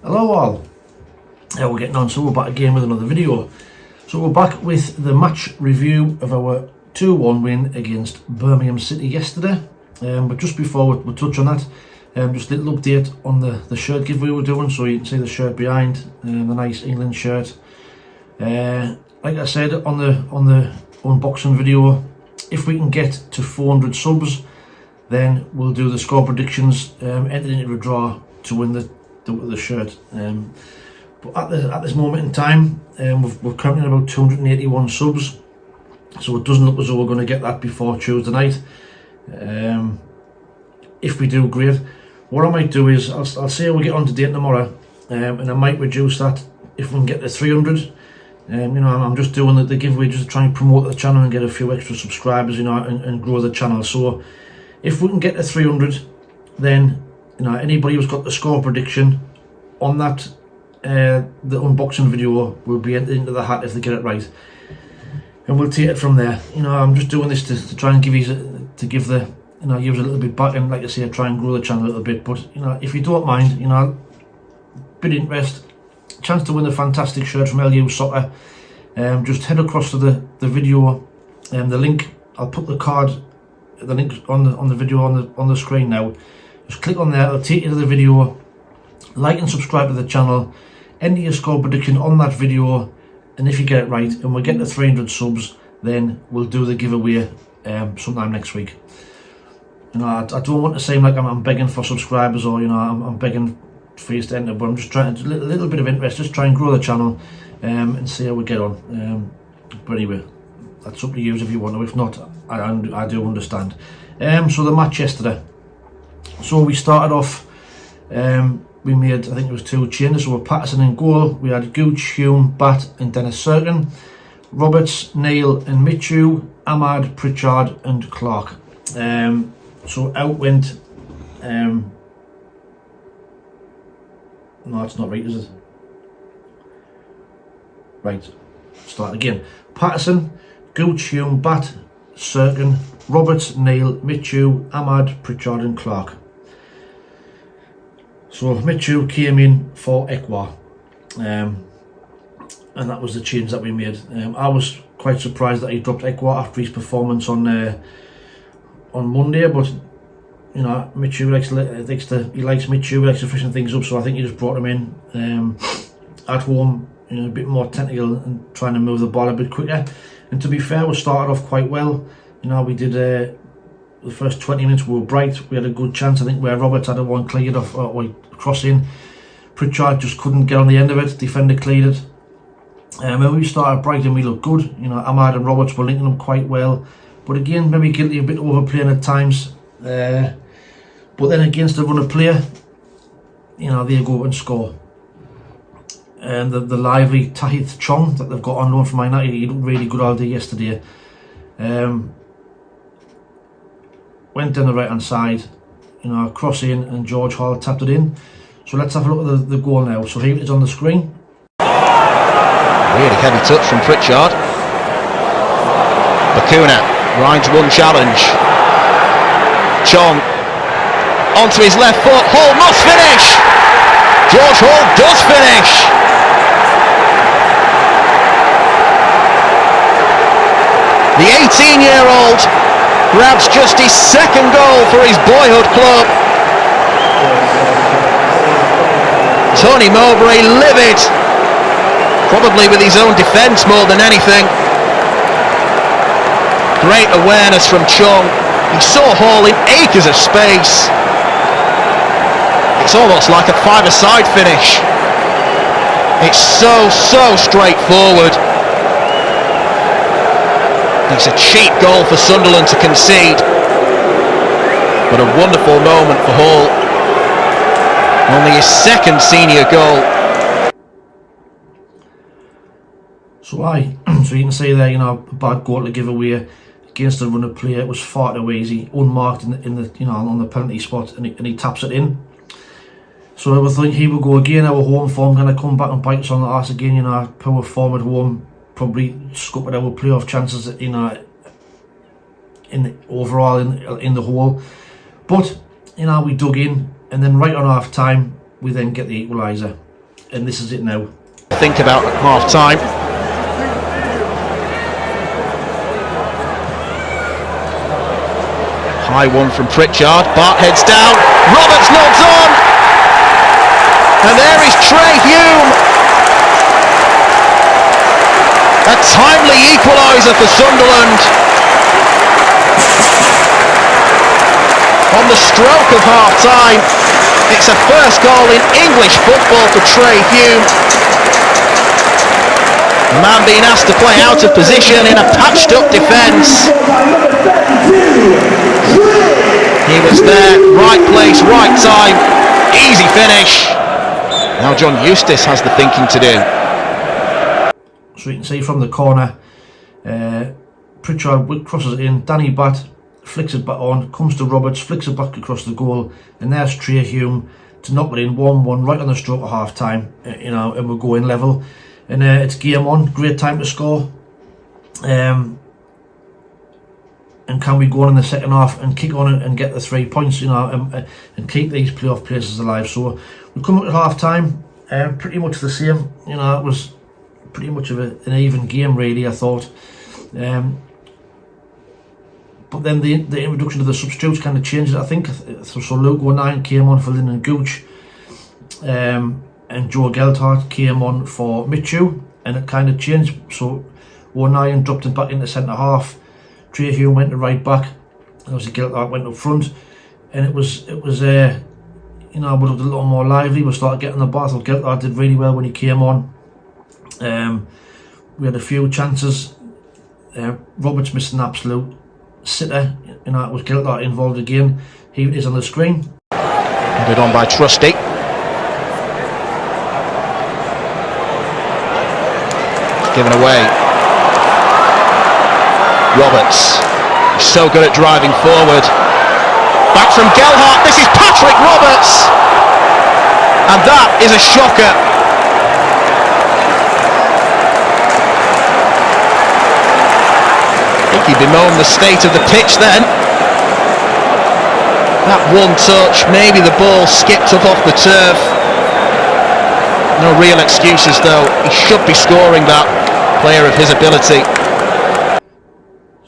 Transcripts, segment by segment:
Hello all, how we're getting on? So we're back again with another video. So we're back with the match review of our 2-1 win against Birmingham City yesterday. But just before we touch on that, just a little update on the shirt giveaway we're doing. So you can see the shirt behind, the nice England shirt. Like I said on the unboxing video, if we can get to 400 subs, then we'll do the score predictions, enter into a draw to win the shirt. But at this moment in time, we're currently at about 281 subs, so it doesn't look as though we're going to get that before Tuesday night. If we do, great. What I might do is I'll see how we get on today tomorrow, and I might reduce that if we can get to 300. You know, I'm just doing the giveaway just to try and promote the channel and get a few extra subscribers, you know, and grow the channel. So if we can get to 300, then, you know, anybody who's got the score prediction on that the unboxing video will be entered into the hat if they get it right, and we'll take it from there. You know, I'm just doing this to try and give you give a little bit back, and like I say, try and grow the channel a little bit. But you know, if you don't mind, you know, bit of interest, chance to win a fantastic shirt from LUSOCCER, just head across to the video, the link. I'll put the link on the video on the screen now. Just click on there, it'll take you to the video. Like and subscribe to the channel, enter your score prediction on that video, and if you get it right and we get to 300 subs, then we'll do the giveaway sometime next week. You know, I don't want to seem like I'm begging for subscribers, or you know, I'm begging for you to enter, but I'm just trying to, a little bit of interest, just try and grow the channel, and see how we get on. But anyway, that's up to you if you want to. If not, I do understand. So the match yesterday. So we started off, we made, I think it was 2 changes. So we're Patterson in goal. We had Gooch, Hume, Bat and Dennis Serkin. Roberts, Neil and Michu. Ahmad, Pritchard and Clark. So out went, no, that's not right, is it? Right, start again. Patterson, Gooch, Hume, Bat, Serkin, Roberts, Neil, Michu, Ahmad, Pritchard and Clark. So Michu came in for Ekwa, and that was the change that we made. I was quite surprised that he dropped Ekwa after his performance on Monday, but you know, Michu likes Michu, he likes to freshen things up, so I think he just brought him in at home, you know, a bit more technical and trying to move the ball a bit quicker. And to be fair, we started off quite well. You know, we did the first 20 minutes we were bright. We had a good chance, I think, where Roberts had a one cleared off, or crossing. Pritchard just couldn't get on the end of it. Defender cleared it. When we started bright and we looked good, you know, Ahmad and Roberts were linking them quite well. But again, maybe guilty a bit overplaying at times. But then against the run of play, you know, they go and score. And the lively Tahith Chong that they've got on loan from United, he looked really good all day yesterday. Went down the right hand side, you know, cross in, and George Hall tapped it in. So let's have a look at the goal now. So here it is on the screen. Really heavy touch from Pritchard. Bakuna, Ryan's one challenge. Chong onto his left foot. Hall must finish. George Hall does finish. The 18-year-old grabs just his second goal for his boyhood club. Tony Mowbray livid, probably with his own defence more than anything. Great awareness from Chong. He saw Hall in acres of space. It's almost like a five-a-side finish. It's so straightforward. It's a cheap goal for Sunderland to concede, but a wonderful moment for Hall. Only his second senior goal. So you can see there, you know, a bad goal to give away against the run of play. It was far too easy, unmarked in the you know, on the penalty spot, and he taps it in. So I would think he will go again. Our home form going to come back and bite us on the arse again. You know, our poor form at home probably scuppered our playoff chances, you know, in the whole. But you know, we dug in, and then right on half time we then get the equaliser. and this is it now. Think about at half time. High one from Pritchard. Bart heads down. Roberts nods on. And there is Trey Hume. A timely equaliser for Sunderland. On the stroke of half time. It's a first goal in English football for Trey Hume. The man being asked to play out of position in a patched up defence. He was there, right place, right time, easy finish. Now John Eustace has the thinking to do. So you can see from the corner, Pritchard crosses it in, Danny Batt flicks it back on, comes to Roberts, flicks it back across the goal, and there's Trey Hume to knock it in 1-1 right on the stroke of half time, and we're going level. And it's game on, great time to score. And can we go on in the second half and kick on and get the 3 points, and keep these playoff places alive? So we come up at half time, pretty much the same. It was pretty much of an even game, really, I thought. But then the introduction of the substitutes kind of changed it, I think. So Luke O'Neill came on for Lyndon Gooch, and Joe Gelthardt came on for Michu, and it kind of changed. So O'Neill dropped it back into centre half. Trey Hume went to right back. Obviously Gelthardt went up front, and it was we looked a little more lively. We started getting the ball. So Gelthardt did really well when he came on. We had a few chances. Roberts missed an absolute sitter. It was Gelthardt involved again. He is on the screen. Handed on by Trusty. Given away. Roberts, so good at driving forward. Back from Gelhardt, this is Patrick Roberts! And that is a shocker. I think he bemoaned the state of the pitch then. That one touch, maybe the ball skipped up off the turf. No real excuses though, he should be scoring that, player of his ability.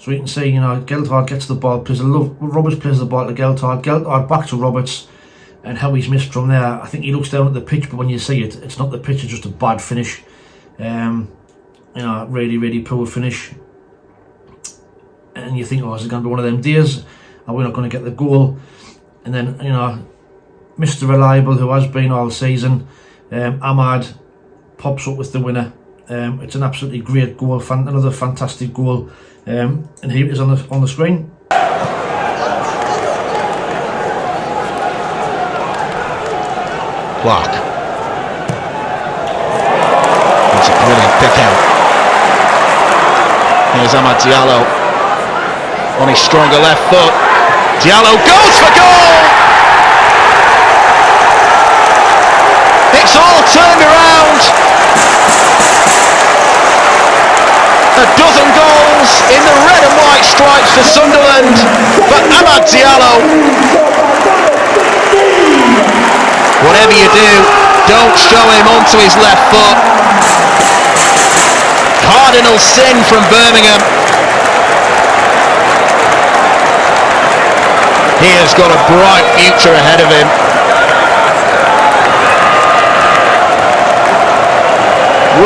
So you can see, Gelthardt gets the ball, Roberts plays the ball to Gelthardt back to Roberts, and how he's missed from there. I think he looks down at the pitch, but when you see it, it's not the pitch, it's just a bad finish. Really, really poor finish. And you think, is it going to be one of them days? Are we not going to get the goal? And then, Mr. Reliable, who has been all season, Ahmad pops up with the winner. It's an absolutely great goal, another fantastic goal. And here it is on the screen. Clark. It's a brilliant pick out. Here's Amad Diallo on his stronger left foot. Diallo goes for goal! It's all turned around. A dozen goals in the red and white stripes for Sunderland, but Amad Diallo. Whatever you do, don't show him onto his left foot. Cardinal sin from Birmingham. He has got a bright future ahead of him.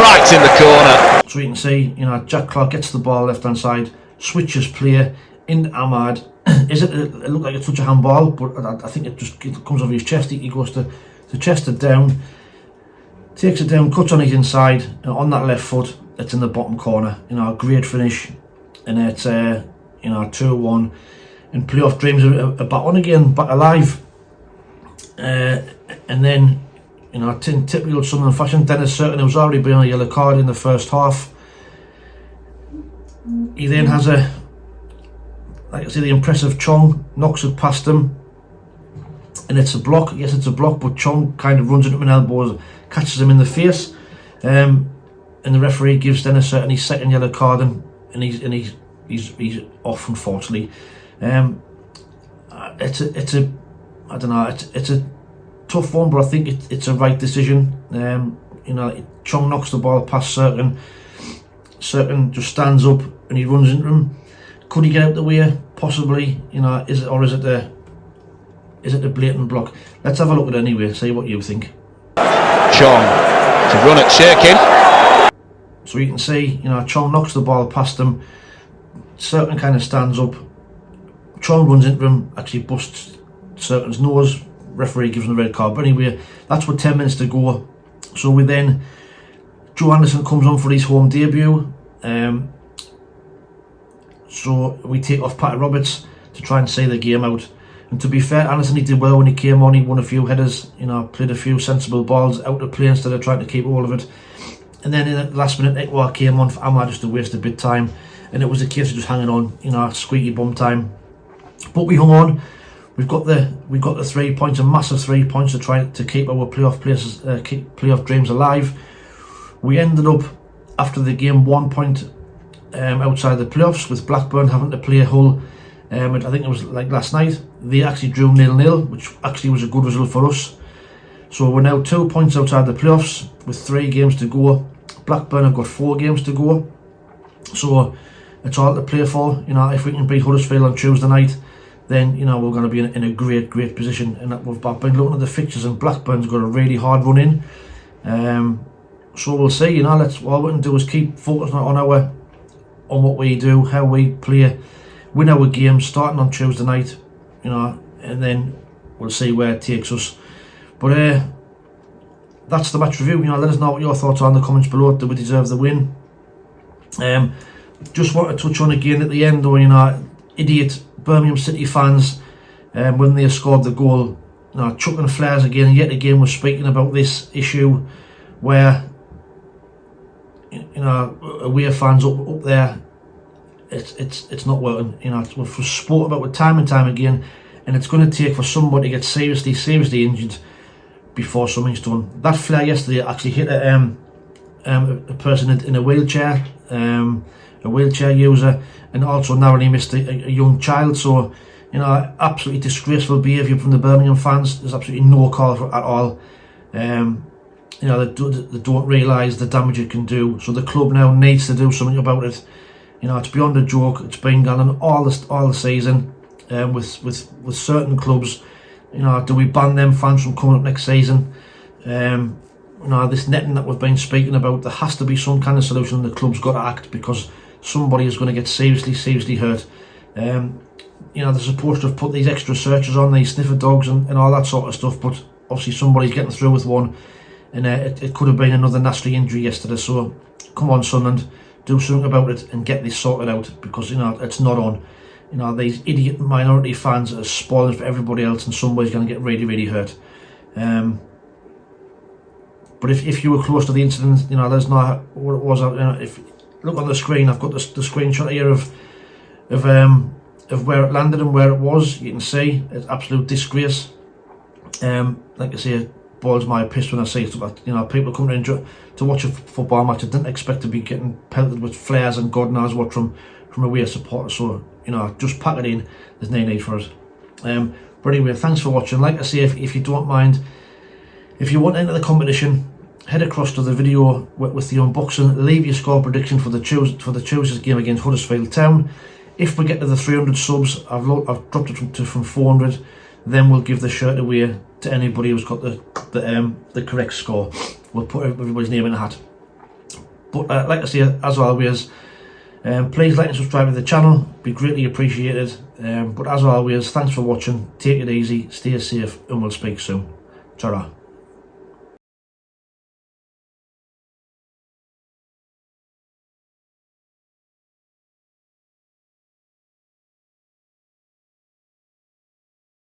Right in the corner. So you can see, Jack Clark gets the ball left hand side, switches play into Ahmad. It looked like a touch of handball, but I think it comes over his chest. He goes to chest it down, takes it down, cuts on his inside, and on that left foot, it's in the bottom corner. A great finish, and it's 2-1, and playoff dreams are back on again, back alive. And then, in typical Sunderland fashion, Dennis Certain, who's already been on a yellow card in the first half, he then has the impressive Chong knocks it past him, and it's a block. Yes, it's a block, but Chong kind of runs into him and elbows, catches him in the face, and the referee gives Dennis Certain his second yellow card, and he's off, unfortunately. It's a tough one, but I think it's a right decision. You know, Chong knocks the ball past Cirkin. Cirkin just stands up and he runs into him. Could he get out the way? Possibly. You know, is it the blatant block? Let's have a look at it anyway. See what you think. Chong to run at Cirkin. So you can see, you know, Chong knocks the ball past him. Cirkin kind of stands up. Chong runs into him, actually busts Cirkin's nose. Referee gives him a red card. But anyway, that's with 10 minutes to go. So we then, Joe Anderson comes on for his home debut. So we take off Pat Roberts to try and see the game out. And to be fair, Anderson, he did well when he came on. He won a few headers, you know, played a few sensible balls out of play instead of trying to keep all of it. And then in the last minute, Ekwa came on for Amar just to waste a bit of time. And it was a case of just hanging on, you know, squeaky bum time. But we hung on. We got the 3 points, a massive 3 points to try to keep our playoff places, keep playoff dreams alive. We ended up after the game 1 point outside the playoffs, with Blackburn having to play Hull. I think it was like last night. They actually drew 0-0, which actually was a good result for us. So we're now 2 points outside the playoffs with 3 games to go. Blackburn have got 4 games to go. So it's all to play for. You know, if we can beat Huddersfield on Tuesday night, then, you know, we're going to be in a great position. And we've been looking at the fixtures, and Blackburn's got a really hard run in. So we'll see. You know, all we can do is keep focusing on what we do, how we play, win our games, starting on Tuesday night. You know, and then we'll see where it takes us. But that's the match review. You know, let us know what your thoughts are in the comments below. Do we deserve the win? Just want to touch on again at the end, though, you know, idiot Birmingham City fans, when they scored the goal, you know, chucking flares again. And yet again, we're speaking about this issue where, you know, away fans up there, it's not working. You know, we've spoken about it time and time again, and it's going to take for somebody to get seriously injured before something's done. That flare yesterday actually hit a person in a wheelchair, a wheelchair user, and also narrowly missed a young child. So, you know, absolutely disgraceful behaviour from the Birmingham fans. There's absolutely no call for it at all. You know, they don't realise the damage it can do. So the club now needs to do something about it. You know, it's beyond a joke. It's been going on all the season with certain clubs. You know, do we ban them fans from coming up next season? You know, this netting that we've been speaking about, there has to be some kind of solution. The club's got to act, because somebody is going to get seriously hurt. You know, they're supposed to have put these extra searches on, these sniffer dogs and all that sort of stuff, but obviously somebody's getting through with one, and it could have been another nasty injury yesterday. So come on, Sunderland, do something about it and get this sorted out, because, you know, it's not on. You know, these idiot minority fans are spoiling for everybody else, and somebody's going to get really hurt. But if you were close to the incident, you know, let us know what it was. You know, if look on the screen, I've got the screenshot here of where it landed and where it was. You can see it's absolute disgrace. Like I say, it boils my piss when I see stuff. You know, people coming in to watch a football match. I didn't expect to be getting pelted with flares and God knows what from away supporters. So, you know, just pack it in. There's no need for it. But anyway, thanks for watching. Like I say, if you don't mind, if you want to enter the competition, head across to the video with the unboxing. Leave your score prediction for the Tuesday's game against Huddersfield Town. If we get to the 300 subs, I've dropped it from 400. Then we'll give the shirt away to anybody who's got the correct score. We'll put everybody's name in a hat. But like I say, as always, please like and subscribe to the channel. Be greatly appreciated. But as always, thanks for watching. Take it easy, stay safe, and we'll speak soon. Ta-ra.